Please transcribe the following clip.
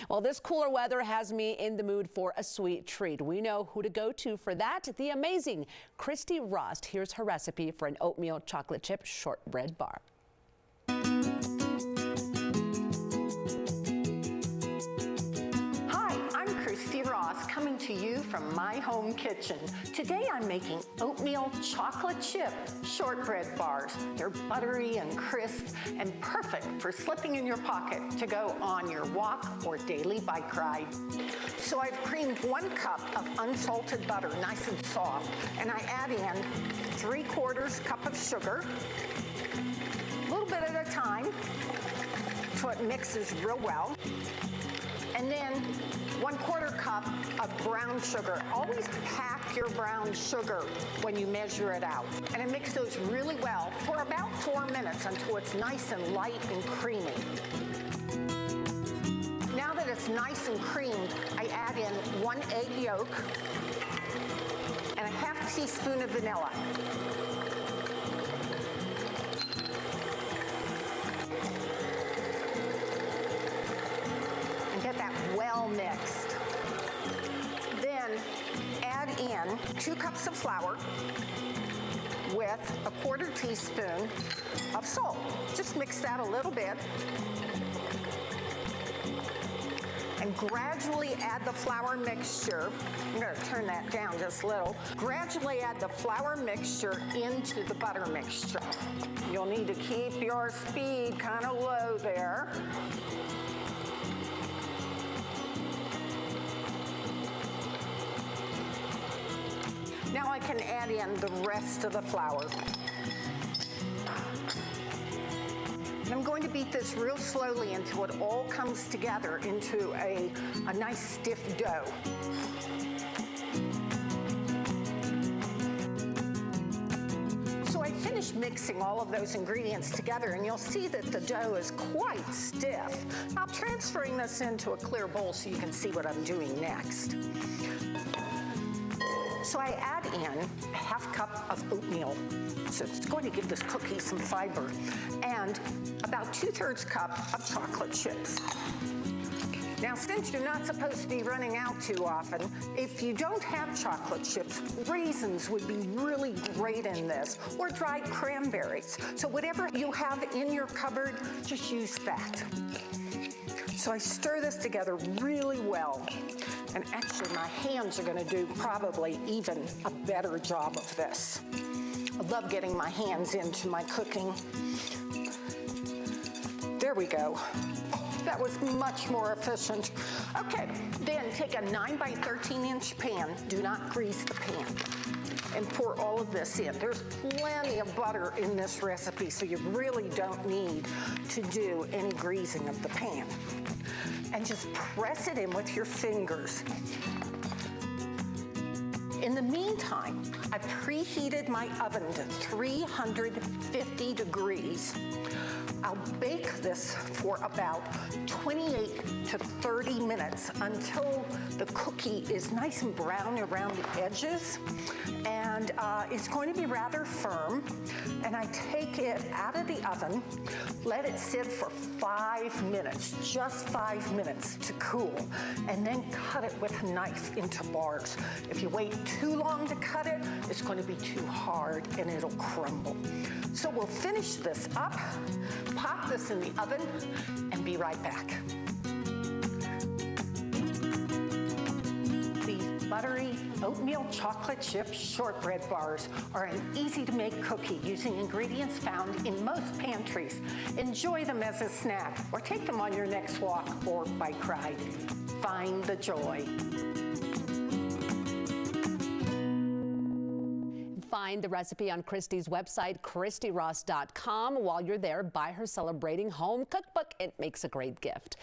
Well, this cooler weather has me in the mood for a sweet treat. We know who to go to for that. The amazing Christy Rost. Here's her recipe for an oatmeal chocolate chip shortbread bar. Rost coming to you from my home kitchen. Today I'm making oatmeal chocolate chip shortbread bars. They're buttery and crisp and perfect for slipping in your pocket to go on your walk or daily bike ride. So I've creamed 1 cup of unsalted butter, nice and soft, and I add in 3/4 cup of sugar, a little bit at a time so it mixes real well. And then 1/4 cup of brown sugar. Always pack your brown sugar when you measure it out. And I mix those really well for about 4 minutes until it's nice and light and creamy. Now that it's nice and creamed, I add in 1 egg yolk and a 1/2 teaspoon of vanilla. Get that well mixed. Then add in 2 cups of flour with a 1/4 teaspoon of salt. Just mix that a little bit. And gradually add the flour mixture. I'm going to turn that down just a little. Gradually add the flour mixture into the butter mixture. You'll need to keep your speed kind of low there. Now I can add in the rest of the flour. And I'm going to beat this real slowly until it all comes together into a nice stiff dough. So I finished mixing all of those ingredients together, and you'll see that the dough is quite stiff. I'm transferring this into a clear bowl so you can see what I'm doing next. So I add in a 1/2 cup of oatmeal. So it's going to give this cookie some fiber. And about 2/3 cup of chocolate chips. Now, since you're not supposed to be running out too often, if you don't have chocolate chips, raisins would be really great in this, or dried cranberries. So whatever you have in your cupboard, just use that. So I stir this together really well. And actually, my hands are gonna do probably even a better job of this. I love getting my hands into my cooking. There we go. That was much more efficient. Okay, then take a 9 by 13 inch pan. Do not grease the pan. And pour all of this in. There's plenty of butter in this recipe, so you really don't need to do any greasing of the pan. And just press it in with your fingers. In the meantime, I preheated my oven to 350 degrees. I'll bake this for about 28 to 30 minutes until the cookie is nice and brown around the edges. And it's going to be rather firm. And I take it out of the oven, let it sit for 5 minutes, just 5 minutes to cool, and then cut it with a knife into bars. If you wait too long to cut it, it's going to be too hard and it'll crumble. So we'll finish this up, pop this in the oven, and be right back. Buttery oatmeal chocolate chip shortbread bars are an easy-to-make cookie using ingredients found in most pantries. Enjoy them as a snack or take them on your next walk or bike ride. Find the joy. Find the recipe on Christy's website, ChristyRost.com. While you're there, buy her Celebrating Home cookbook. It makes a great gift.